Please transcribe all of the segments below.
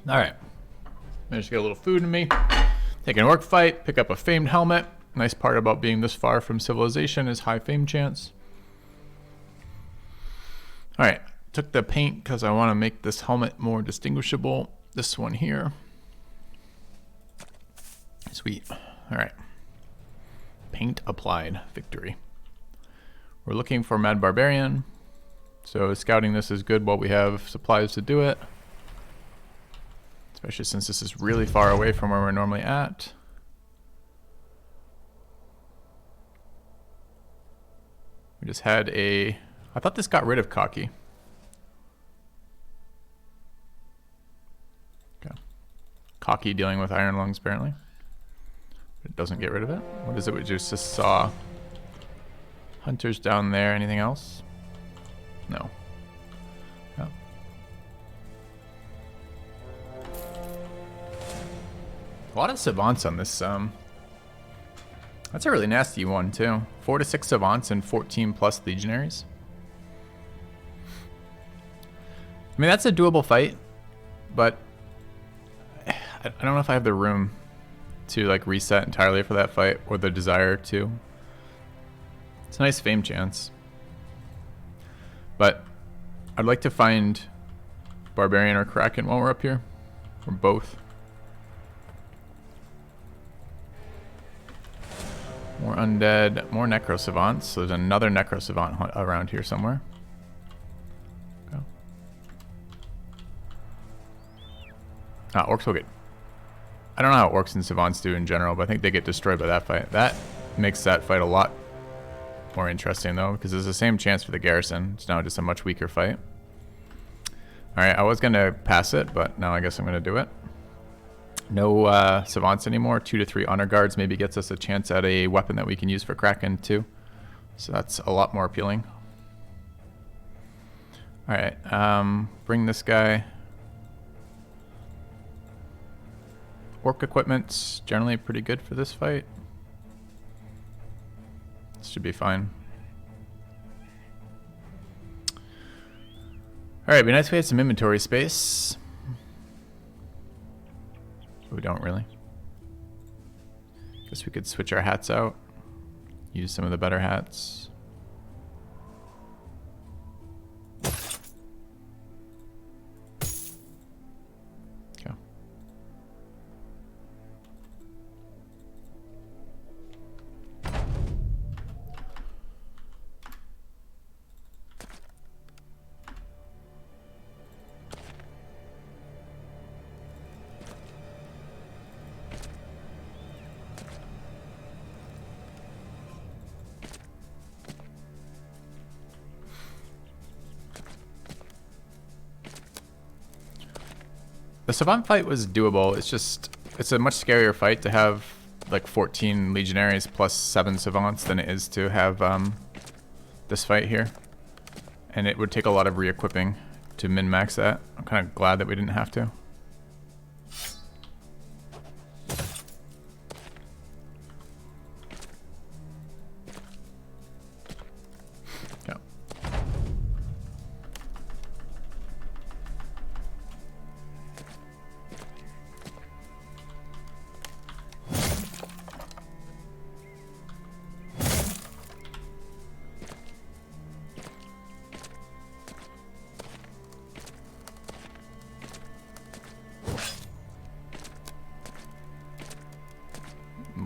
All right, managed to get a little food in me. Take an orc fight, pick up a famed helmet. Nice part about being this far from civilization is high fame chance. All right, took the paint because I want to make this helmet more distinguishable. This one here. Sweet. All right. Paint applied. Victory. We're looking for Mad Barbarian. So scouting this is good while we have supplies to do it. Especially since this is really far away from where we're normally at. We just had a... I thought this got rid of Cocky. Okay. Cocky dealing with Iron Lungs, apparently. It doesn't get rid of it. What is it we just saw? Hunters down there. Anything else? No. No. A lot of savants on this. That's a really nasty one too. 4 to 6 savants and 14 plus legionaries. I mean, that's a doable fight, but I don't know if I have the room to like reset entirely for that fight or the desire to. It's a nice fame chance, but I'd like to find Barbarian or Kraken while we're up here, or both. More undead, more necro savants. So there's another necro savant around here somewhere. Go. Orcs will get... I don't know how orcs and savants do in general, but I think they get destroyed by that fight. That makes that fight a lot more interesting though, because there's the same chance for the garrison. It's now just a much weaker fight. Alright, I was going to pass it, but now I guess I'm going to do it. No savants anymore. 2 to 3 honor guards maybe gets us a chance at a weapon that we can use for Kraken too. So that's a lot more appealing. Alright, bring this guy. Orc equipment's generally pretty good for this fight. This should be fine. Alright, it'd be nice if we had some inventory space. We don't really. Guess we could switch our hats out. Use some of the better hats. Okay. The Savant fight was doable. It's just, it's a much scarier fight to have like 14 Legionaries plus 7 Savants than it is to have this fight here. And it would take a lot of re-equipping to min-max that. I'm kind of glad that we didn't have to. Yeah.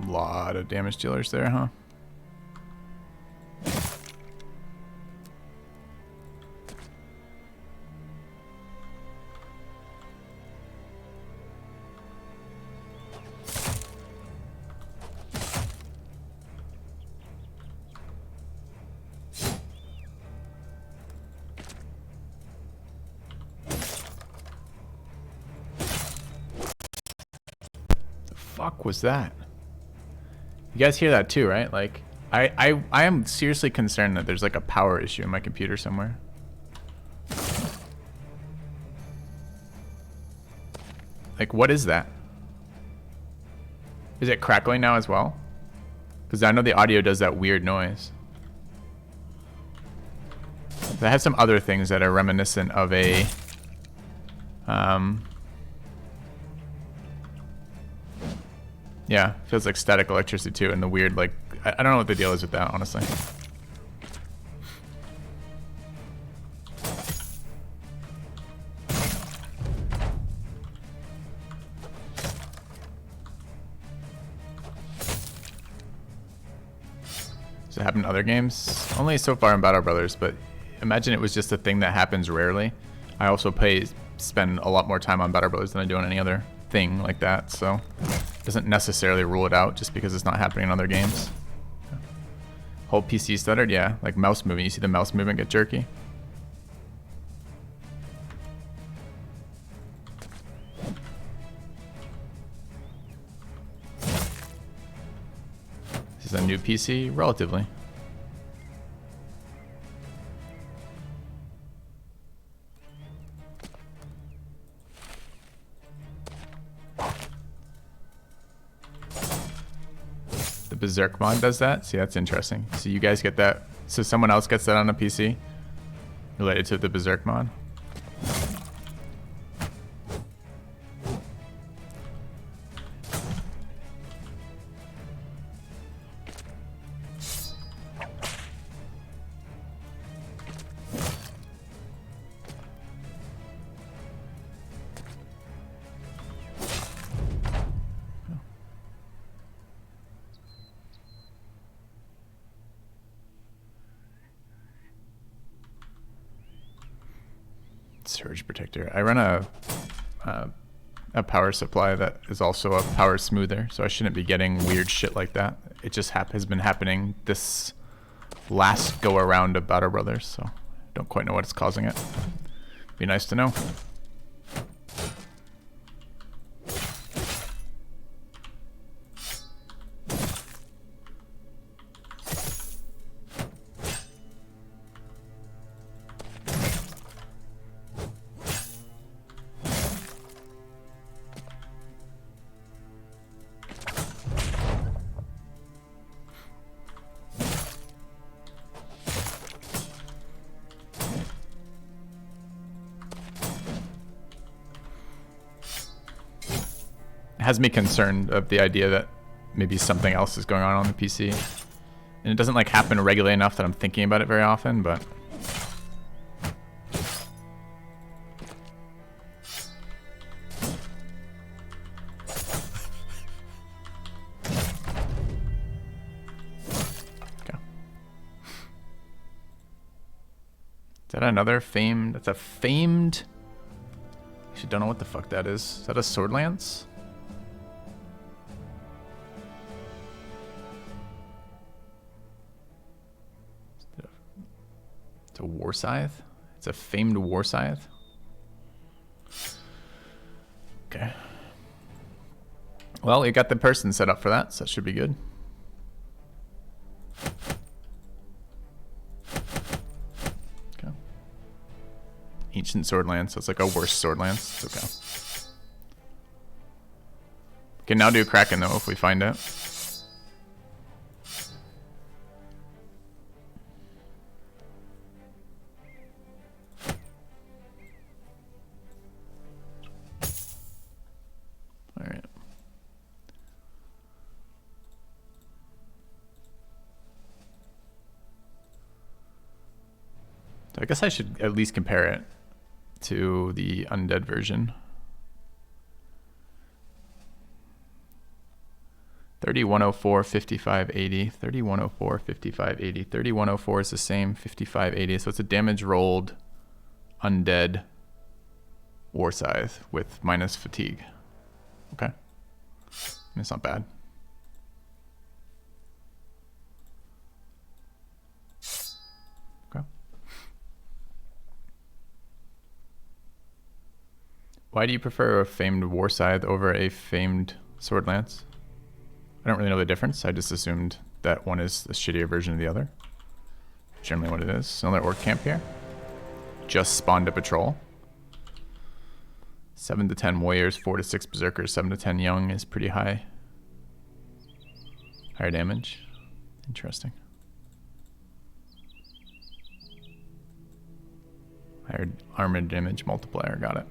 Lot of damage dealers there, huh? The fuck was that? You guys hear that too, right? Like, I am seriously concerned that there's like a power issue in my computer somewhere. Like, what is that? Is it crackling now as well? Because I know the audio does that weird noise. I have some other things that are reminiscent of a... yeah, feels like static electricity too, and the weird, like, I don't know what the deal is with that, honestly. Does it happen in other games? Only so far in Battle Brothers, but imagine it was just a thing that happens rarely. I also spend a lot more time on Battle Brothers than I do on any other thing like that, so doesn't necessarily rule it out just because it's not happening in other games. Whole PC stuttered, yeah, like mouse movement. You see the mouse movement get jerky? This is a new PC, relatively. Berserk mod does that. See, that's interesting. So you guys get that. So someone else gets that on a PC related to the Berserk mod. Surge protector. I run a power supply that is also a power smoother, so I shouldn't be getting weird shit like that. It just has been happening this last go around of Battle Brothers, so don't quite know what's causing it. Be nice to know. Has me concerned of the idea that maybe something else is going on the PC. And it doesn't like happen regularly enough that I'm thinking about it very often, but... Okay. Is that another famed... That's a famed... Actually, don't know what the fuck that is. Is that a sword lance? It's a war scythe? It's a famed war scythe? Well, we got the person set up for that, so that should be good. Okay. Ancient sword lance, so it's like a worse sword lance. It's okay. Can now do Kraken though if we find it. Alright. So I guess I should at least compare it to the undead version. 3104, 5580, 3104, 5580, 3104 is the same, 5580. So it's a damage rolled undead war scythe with minus fatigue. Okay. It's not bad. Okay. Why do you prefer a famed war scythe over a famed sword lance? I don't really know the difference. I just assumed that one is a shittier version of the other. Generally what it is. Another orc camp here. Just spawned a patrol. 7 to 10 warriors, 4 to 6 berserkers, 7 to 10 young is pretty high. Higher damage. Interesting. Higher armored damage multiplier, got it.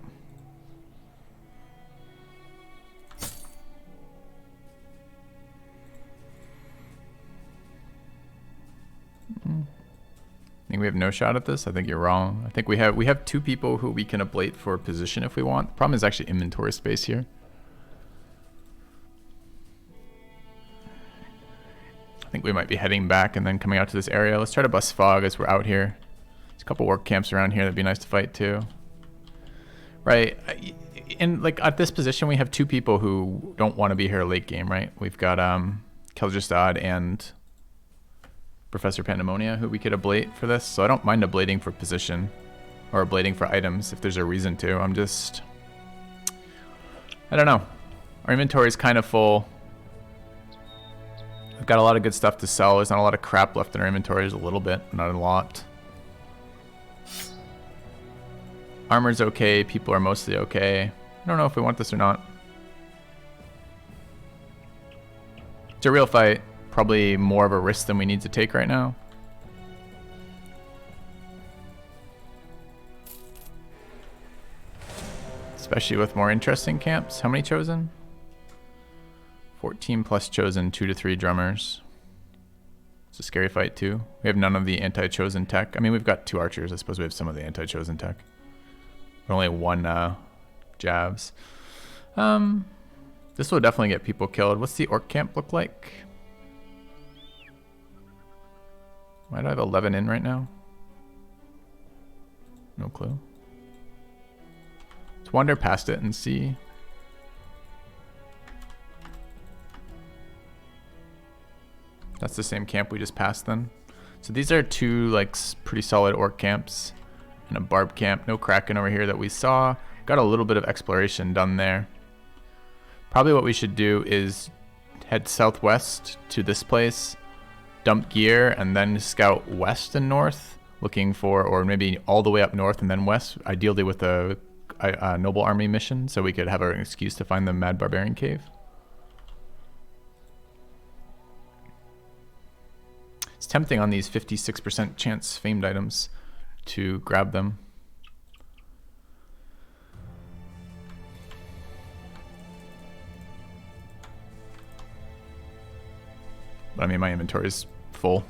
I think we have no shot at this. I think you're wrong. I think we have 2 people who we can ablate for position if we want. The problem is actually inventory space here. I think we might be heading back and then coming out to this area. Let's try to bust fog as we're out here. There's a couple work camps around here that'd be nice to fight too. Right. And like at this position we have 2 people who don't want to be here late game, right? We've got Kel'Jistad and Professor Pandemonia, who we could ablate for this. So I don't mind ablating for position or ablating for items if there's a reason to. I don't know. Our inventory is kind of full. We've got a lot of good stuff to sell. There's not a lot of crap left in our inventory. There's a little bit, not a lot. Armor's okay. People are mostly okay. I don't know if we want this or not. It's a real fight. Probably more of a risk than we need to take right now. Especially with more interesting camps. How many chosen? 14 plus chosen, 2 to 3 drummers. It's a scary fight too. We have none of the anti-chosen tech. I mean, we've got 2 archers. I suppose we have some of the anti-chosen tech. But only 1 jabs. This will definitely get people killed. What's the orc camp look like? Might I have 11 in right now? No clue. Let's wander past it and see. That's the same camp we just passed then. So these are 2 like pretty solid orc camps and a barb camp. No Kraken over here that we saw. Got a little bit of exploration done there. Probably what we should do is head southwest to this place, dump gear, and then scout west and north, looking for, or maybe all the way up north and then west, ideally with a noble army mission, so we could have an excuse to find the Mad Barbarian Cave. It's tempting on these 56% chance famed items to grab them. But I mean, my inventory is full.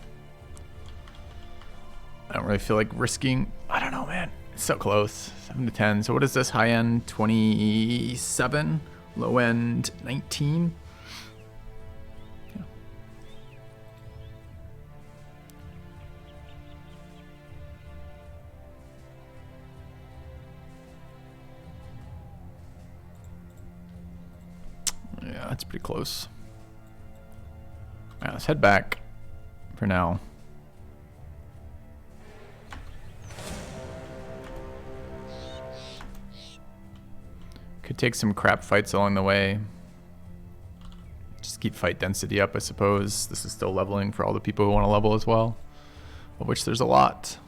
I don't really feel like risking. I don't know, man. It's so close. 7 to 10. So what is this? High end 27, low end 19. Yeah. Yeah, that's pretty close. All right, let's head back for now. Could take some crap fights along the way. Just keep fight density up, I suppose. This is still leveling for all the people who want to level as well, of which there's a lot.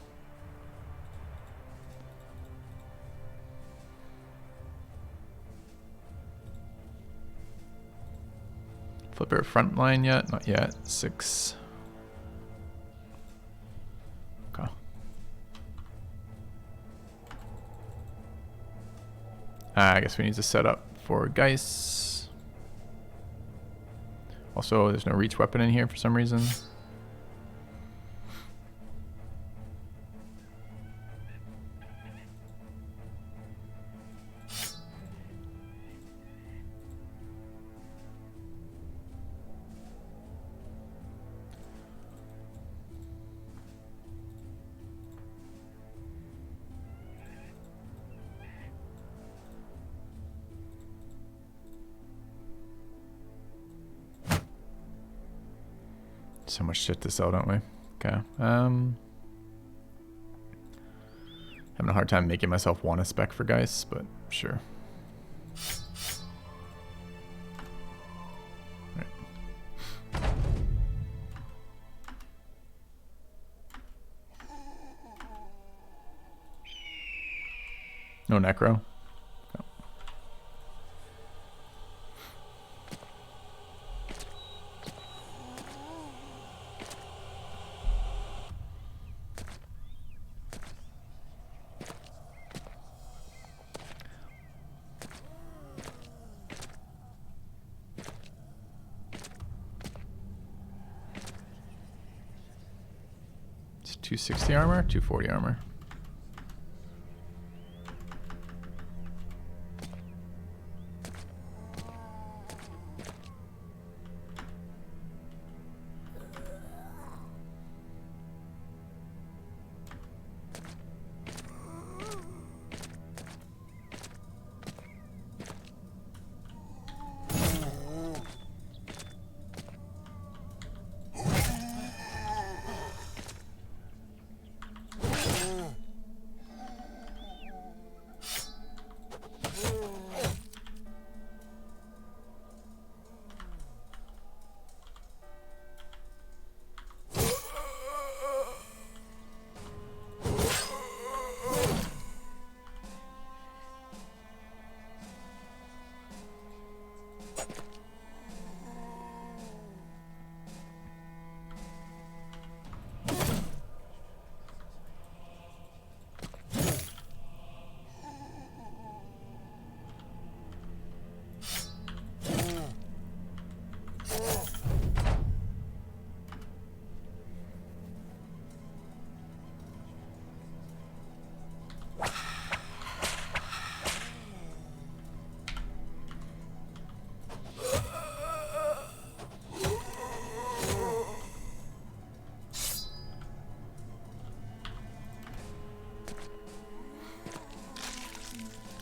Flipper front line yet? Not yet. 6. Okay. I guess we need to set up for Geist. Also, there's no reach weapon in here for some reason. So much shit to sell, don't we? Okay. Having a hard time making myself want a spec for Geist, but sure. Right. No Necro. No. It's 260 armor, 240 armor.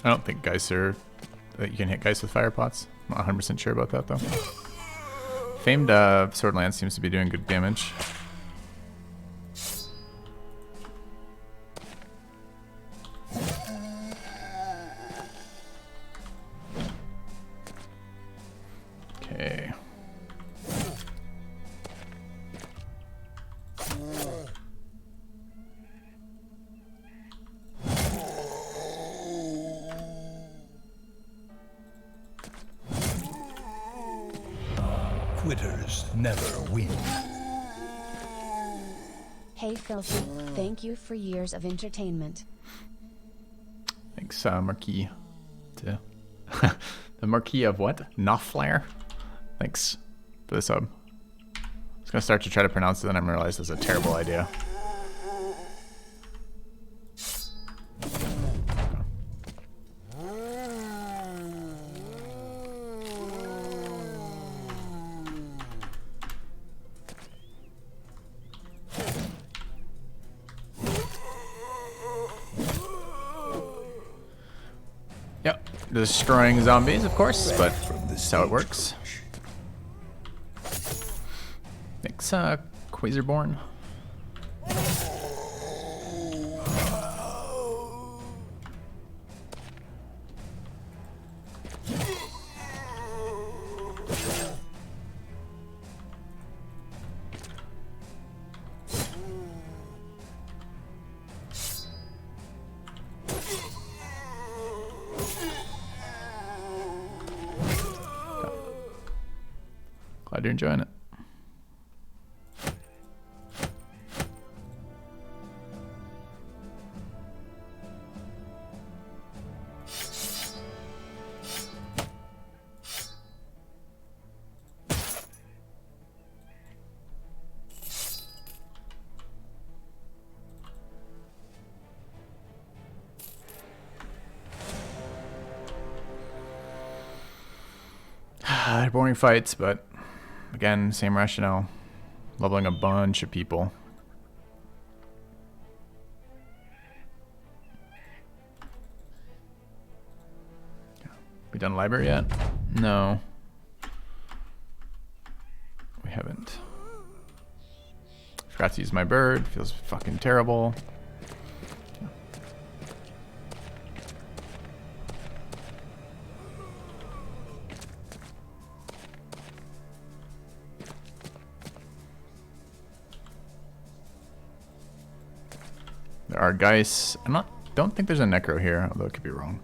I don't think Geist are... that you can hit Geist with fire pots. I'm not 100% sure about that, though. Famed Sword Lance seems to be doing good damage. Okay. Quitters never win. Hey Filthy, thank you for years of entertainment. Thanks, Marquis. The Marquis of what? Knopfler? Thanks for the sub. I was gonna start to try to pronounce it, then I realized it's a terrible idea. Yep, destroying zombies, of course, but that's how it works. Thanks, Quasarborn. Glad you're enjoying it. They're boring fights, but again, same rationale. Leveling a bunch of people. We done library yet? No. We haven't. Forgot to use my bird. Feels fucking terrible. There are Geis. Don't think there's a Necro here, although it could be wrong.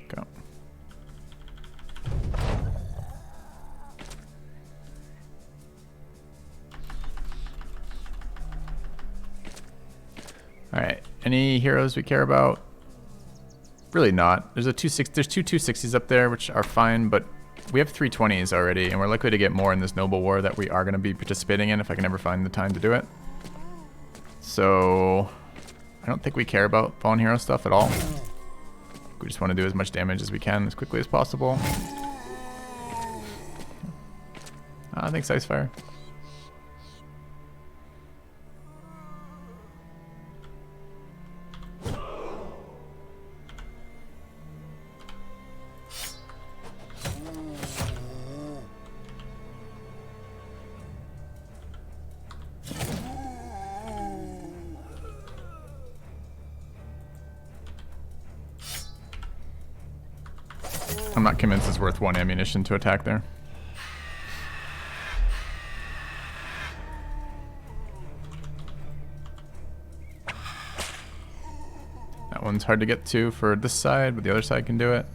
Go. Alright. Any heroes we care about? Really not. There's two 260s up there, which are fine, but we have 320s already, and we're likely to get more in this Noble War that we are going to be participating in if I can ever find the time to do it. So I don't think we care about fallen hero stuff at all. We just want to do as much damage as we can as quickly as possible. Thanks, Icefire. I'm not convinced it's worth 1 ammunition to attack there. That one's hard to get to for this side, but the other side can do it.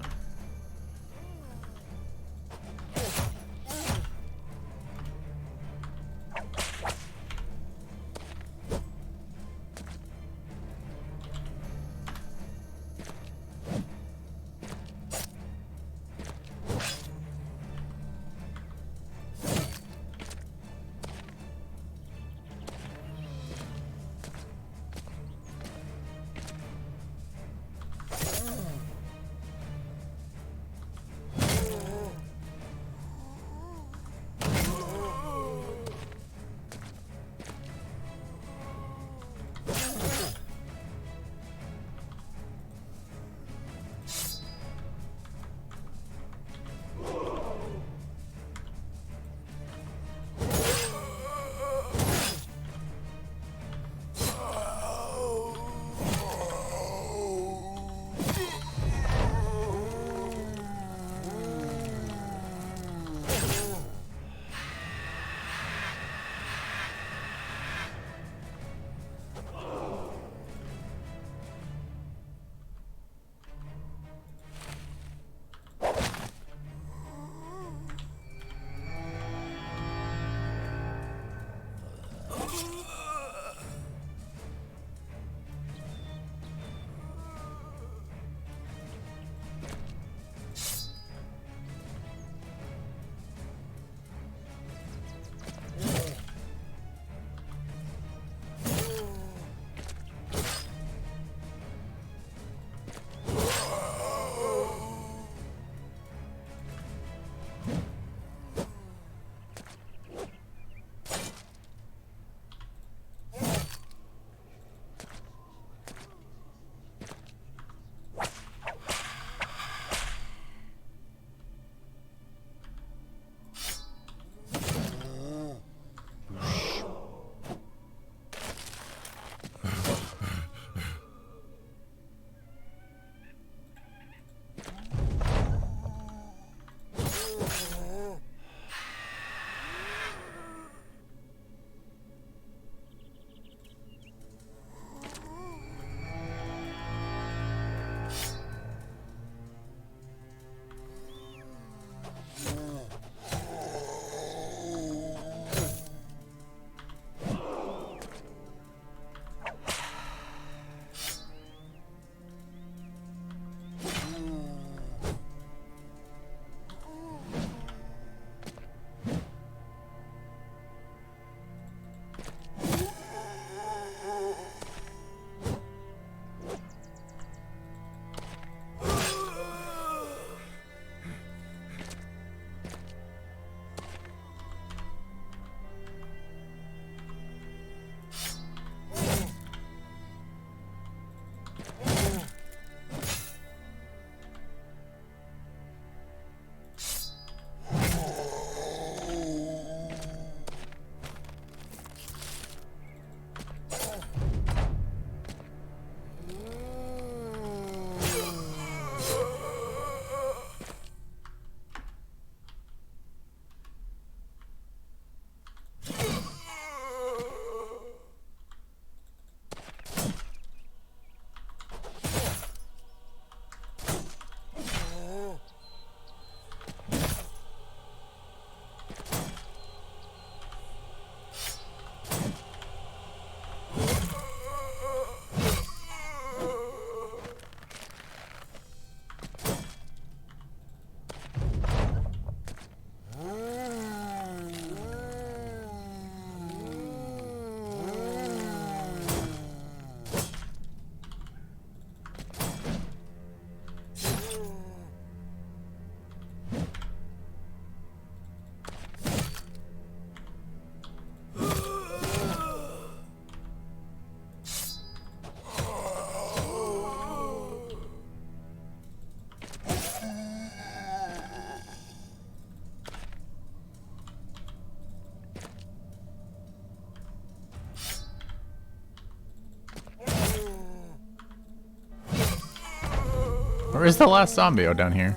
Where's the last zombie? Oh, down here.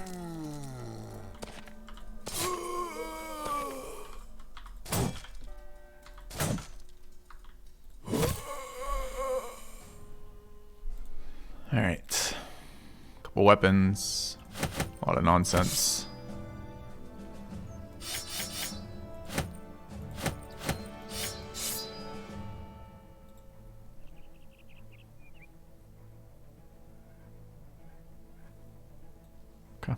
Alright. Couple weapons. A lot of nonsense. Okay.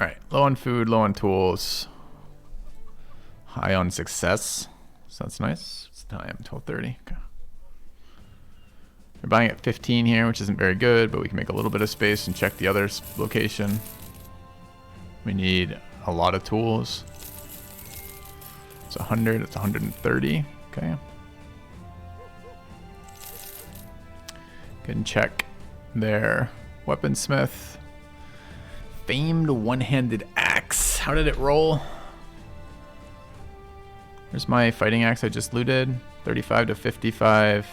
Alright, low on food, low on tools. High on success, so that's nice. It's time, 12:30. Okay. We're buying at 15 here, which isn't very good, but we can make a little bit of space and check the other location. We need a lot of tools. It's 100, it's 130. Okay. Can check their weaponsmith. Famed one-handed axe. How did it roll? There's my fighting axe I just looted. 35 to 55,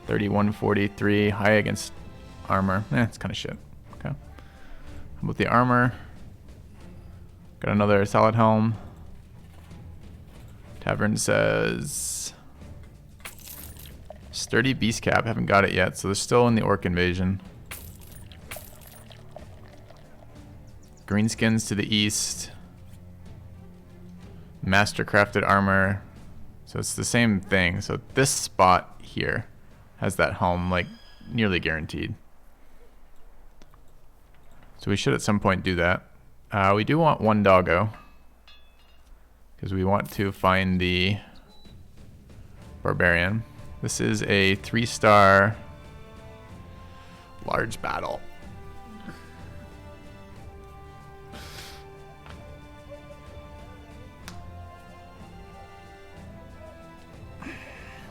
31, 43. High against armor. It's kind of shit. Okay. How about the armor? Got another solid helm. Tavern says sturdy beast cap. Haven't got it yet, so they're still in the orc invasion. Greenskins to the east. Mastercrafted armor. So it's the same thing. So this spot here has that helm, like, nearly guaranteed. So we should at some point do that. We do want one doggo, because we want to find the barbarian. This is a 3-star large battle.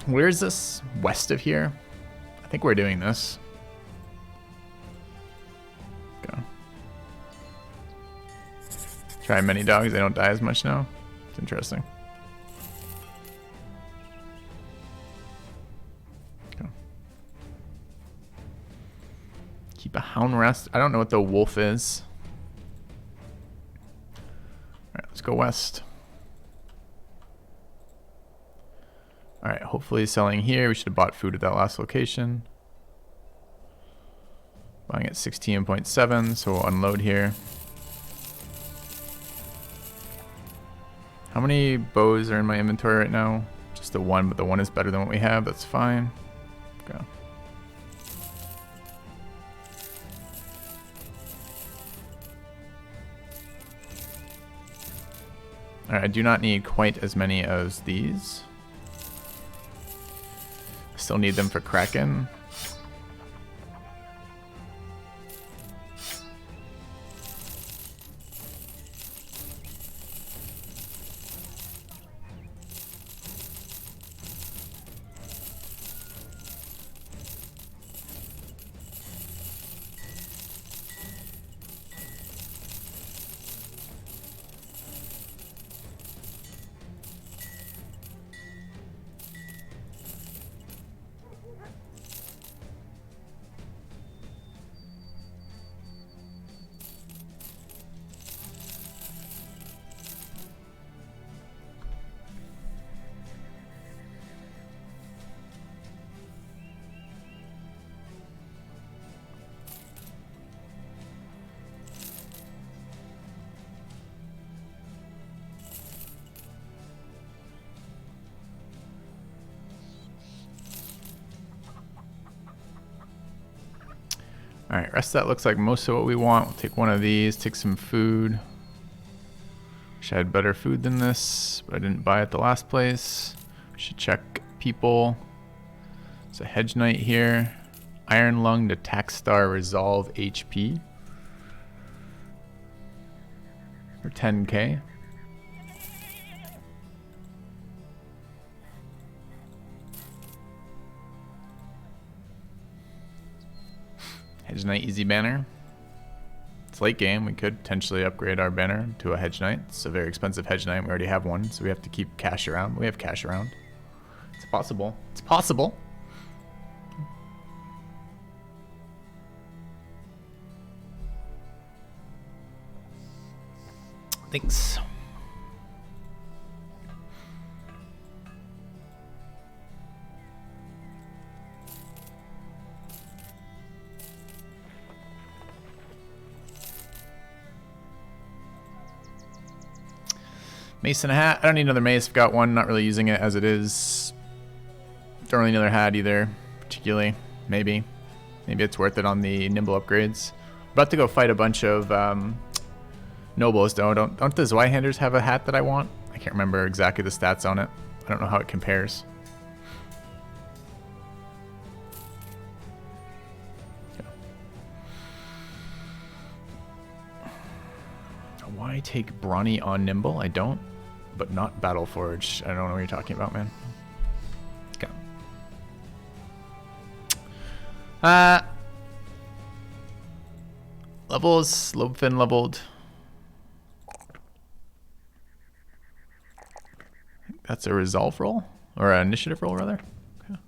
Where is this? West of here? I think we're doing this. Go. Try many dogs, they don't die as much now. It's interesting. Go. Keep a hound rest. I don't know what the wolf is. Alright, let's go west. Alright, hopefully selling here. We should have bought food at that last location. Buying at 16.7, so we'll unload here. How many bows are in my inventory right now? Just the one, but the one is better than what we have. That's fine. Go. Alright, I do not need quite as many as these. Still need them for Kraken. Alright, rest of that looks like most of what we want. We'll take one of these, take some food. Wish I had better food than this, but I didn't buy at the last place. We should check people. There's a Hedge Knight here. Iron Lung to Tax Star Resolve HP. For 10k. Hedge Knight Easy Banner. It's late game. We could potentially upgrade our banner to a Hedge Knight. It's a very expensive Hedge Knight. We already have one, so we have to keep cash around. We have cash around. It's possible. It's possible. Thanks. Mace and a hat. I don't need another mace. I've got one. Not really using it as it is. Don't really need another hat either, particularly. Maybe. Maybe it's worth it on the nimble upgrades. About to go fight a bunch of nobles, though. Don't the Zweihanders have a hat that I want? I can't remember exactly the stats on it. I don't know how it compares. Why take Brawny on Nimble? I don't, but not Battleforge. I don't know what you're talking about, man. Okay. Levels, Lobefin leveled. That's a resolve roll? Or an initiative roll, rather? Okay.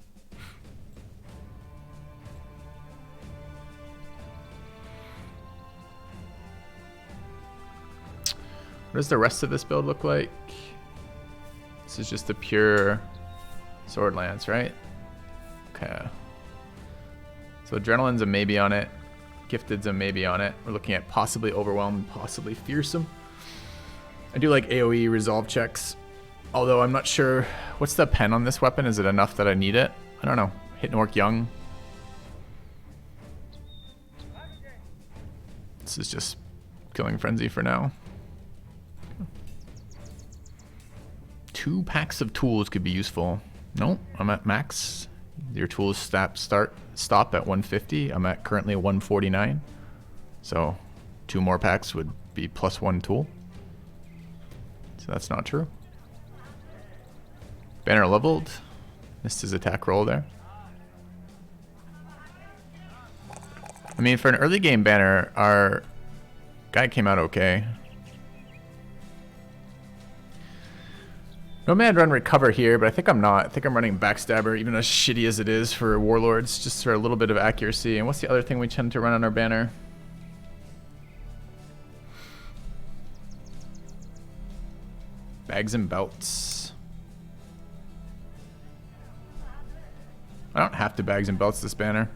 What does the rest of this build look like? This is just a pure sword lance, right? Okay. So Adrenaline's a maybe on it. Gifted's a maybe on it. We're looking at possibly Overwhelm, possibly Fearsome. I do like AoE resolve checks. Although I'm not sure. What's the pen on this weapon? Is it enough that I need it? I don't know. Hit and work young. This is just Killing Frenzy for now. 2 packs of tools could be useful. No, I'm at max. Your tools stop at 150. I'm at currently 149. So 2 more packs would be +1 tool. So that's not true. Banner leveled. Missed his attack roll there. I mean, for an early game banner, our guy came out okay. Normally I'd run Recover here, but I think I'm not. I think I'm running Backstabber, even as shitty as it is for Warlords, just for a little bit of accuracy. And what's the other thing we tend to run on our banner? Bags and belts. I don't have to bags and belts this banner.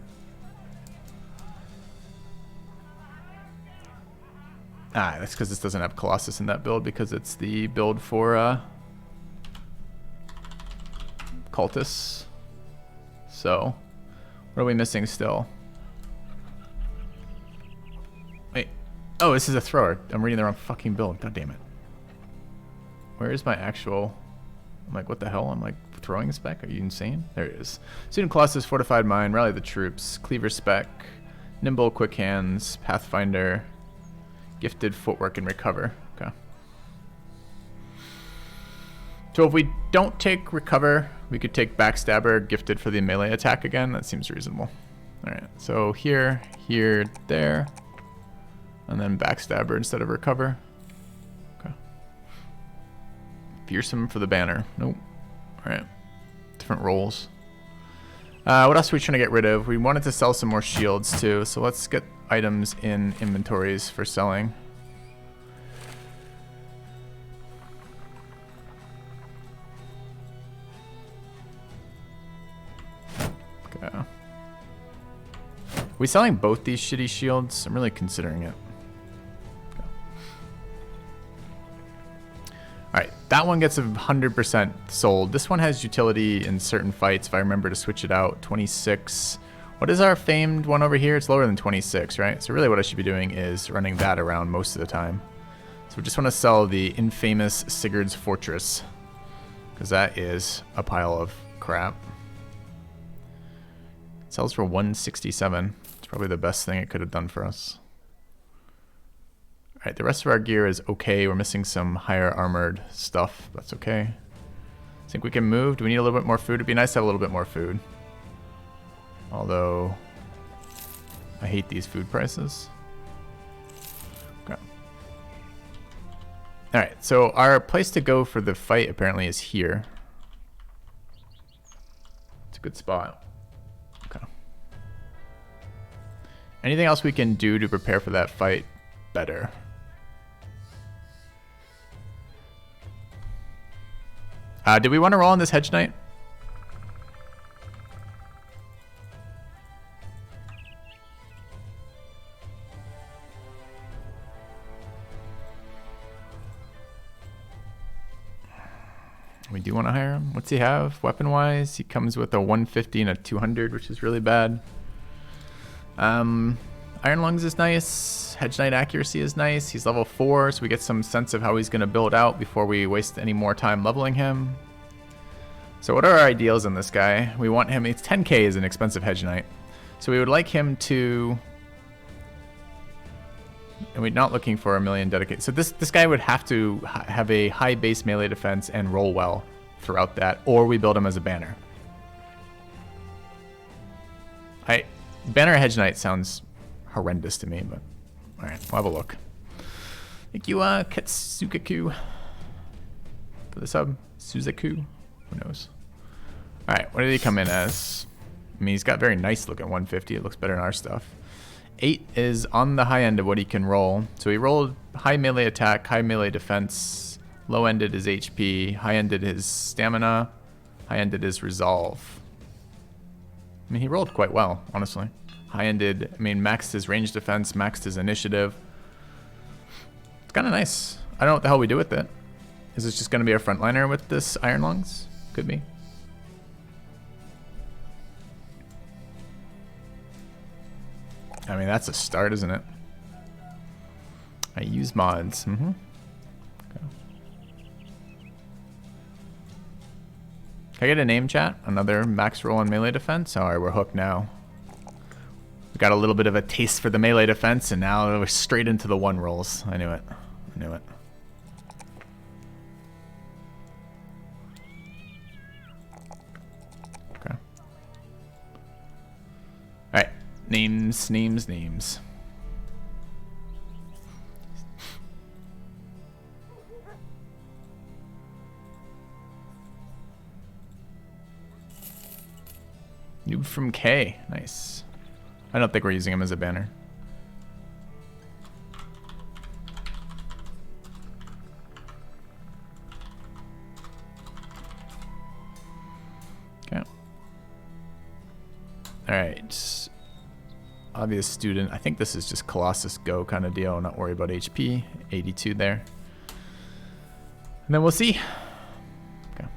Ah, that's because this doesn't have Colossus in that build, because it's the build for Cultists. So, what are we missing still? Wait. Oh, this is a thrower. I'm reading the wrong fucking build. God damn it. Where is my actual... I'm like, what the hell? I'm like, throwing spec? Are you insane? There it is. Student Colossus, Fortified Mind, Rally the Troops, Cleaver spec, Nimble, Quick Hands, Pathfinder, Gifted, Footwork, and Recover. Okay. So if we don't take Recover, we could take Backstabber, Gifted for the melee attack again. That seems reasonable. Alright, so here, here, there. And then Backstabber instead of Recover. Fearsome for the banner. Nope. Alright. Different rolls. What else are we trying to get rid of? We wanted to sell some more shields too, so let's get items in inventories for selling. Okay. Are we selling both these shitty shields? I'm really considering it. Alright, that one gets 100% sold. This one has utility in certain fights if I remember to switch it out. 26. What is our famed one over here? It's lower than 26, right? So really what I should be doing is running that around most of the time. So we just want to sell the infamous Sigurd's Fortress, because that is a pile of crap. It sells for 167. It's probably the best thing it could have done for us. Alright, the rest of our gear is okay. We're missing some higher armored stuff. That's okay. Think we can move? Do we need a little bit more food? It'd be nice to have a little bit more food. Although, I hate these food prices. Alright, so our place to go for the fight apparently is here. It's a good spot. Okay. Anything else we can do to prepare for that fight better? Did we want to roll on this Hedge Knight? We do want to hire him. What's he have weapon-wise? He comes with a 150 and a 200, which is really bad. Iron Lungs is nice. Hedge Knight accuracy is nice. He's level 4, so we get some sense of how he's going to build out before we waste any more time leveling him. So what are our ideals in this guy? We want him, it's 10k is an expensive Hedge Knight. So we would like him to, and we're not looking for a million dedicated. So this guy would have to have a high base melee defense and roll well throughout that, or we build him as a banner. Banner Hedge Knight sounds horrendous to me, but all right, we'll have a look. Thank you, Ketsukaku, for the sub. Suzaku, who knows? All right, what did he come in as? I mean, he's got very nice looking 150. It looks better than our stuff. 8 is on the high end of what he can roll. So he rolled high melee attack, high melee defense, low ended his HP, high ended his stamina, high ended his resolve. I mean, he rolled quite well, honestly. High ended, I mean, maxed his range defense, maxed his initiative. It's kind of nice. I don't know what the hell we do with it. Is this just going to be a frontliner with this Iron Lungs? Could be. I mean, that's a start, isn't it? I use mods. Okay. Can I get a name, chat? Another max roll on melee defense? Alright, we're hooked now. We got a little bit of a taste for the melee defense, and now we're straight into the 1 rolls. I knew it. I knew it. Okay. Alright. Names. Noob from K. Nice. I don't think we're using him as a banner. Okay. Alright. Obvious student. I think this is just Colossus Go kind of deal. Not worry about HP. 82 there. And then we'll see. Okay.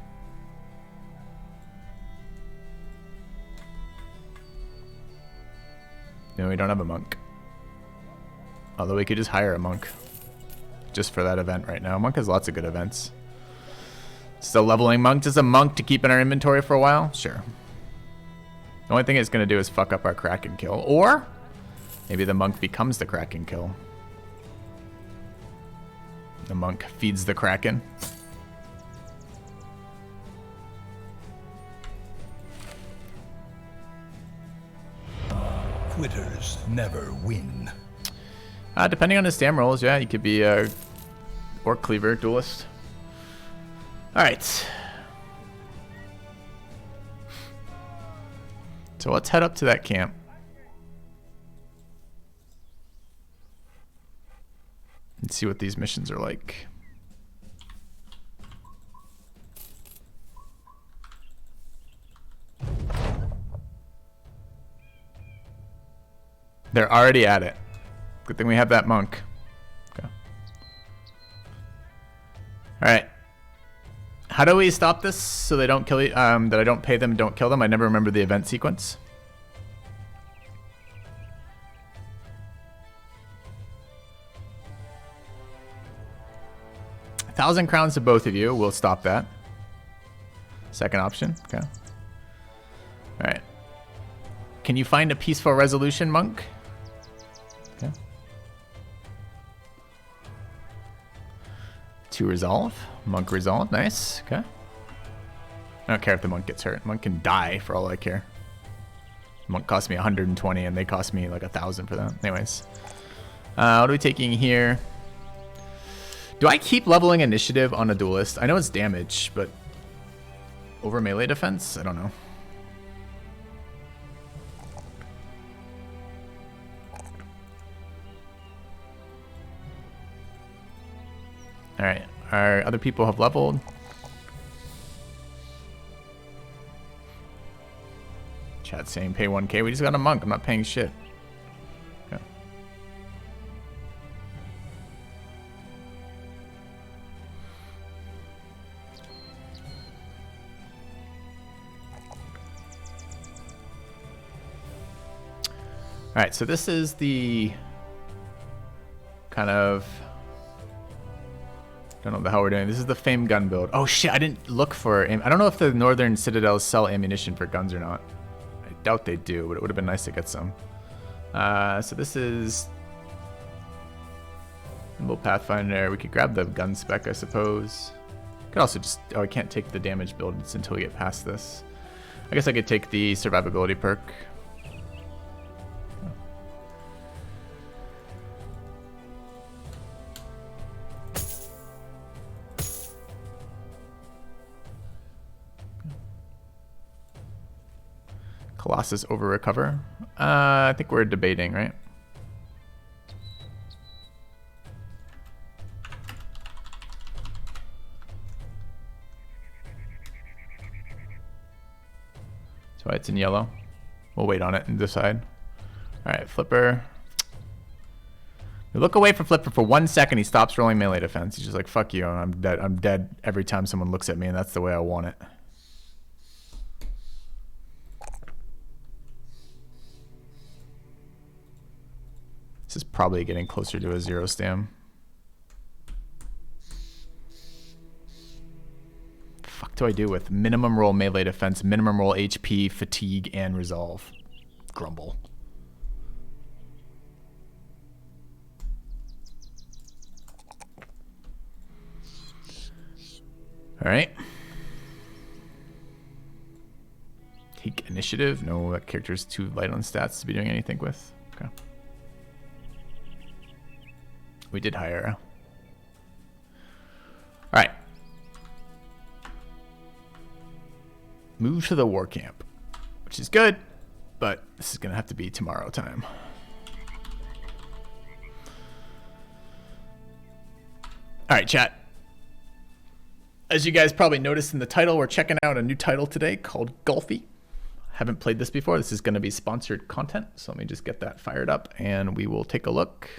No, we don't have a monk. Although we could just hire a monk. Just for that event right now. Monk has lots of good events. Still leveling monk. Just a monk to keep in our inventory for a while? Sure. The only thing it's going to do is fuck up our Kraken kill. Or maybe the monk becomes the Kraken kill. The monk feeds the Kraken. Quitters never win. Depending on his stam rolls, yeah, he could be a Orc Cleaver duelist. Alright. So let's head up to that camp. And see what these missions are like. They're already at it. Good thing we have that monk. Okay. Alright. How do we stop this so they don't kill you? That I don't pay them, don't kill them? I never remember the event sequence. $1,000 crowns to both of you. We'll stop that. Second option. Okay. Alright. Can you find a peaceful resolution, monk? Okay. To resolve. Monk resolve. Nice. Okay. I don't care if the monk gets hurt. Monk can die for all I care. Monk cost me 120 and they cost me like 1,000 for that. Anyways. What are we taking here? Do I keep leveling initiative on a duelist? I know it's damage, but over melee defense? I don't know. Alright, our other people have leveled. Chat saying pay 1k. We just got a monk. I'm not paying shit. Okay. Alright, so this is the kind of... don't know what the hell we're doing. This is the famed gun build. Oh shit, I didn't look for... I don't know if the Northern Citadels sell ammunition for guns or not. I doubt they do, but it would have been nice to get some. So this is... Nimble Pathfinder. We could grab the gun spec, I suppose. Could also just... oh, I can't take the damage builds until we get past this. I guess I could take the survivability perk. Colossus over recover. I think we're debating, right? That's why it's in yellow. We'll wait on it and decide. All right, Flipper. We look away from Flipper for 1 second. He stops rolling melee defense. He's just like, fuck you. I'm dead. I'm dead every time someone looks at me, and that's the way I want it. This is probably getting closer to a 0 stam. Fuck do I do with minimum roll melee defense, minimum roll HP, fatigue, and resolve? Grumble. All right. Take initiative. No, that character's too light on stats to be doing anything with. Okay. We did hire. All right. Move to the war camp, which is good, but this is going to have to be tomorrow time. All right, chat. As you guys probably noticed in the title, we're checking out a new title today called Golfy. Haven't played this before. This is going to be sponsored content, so let me just get that fired up and we will take a look.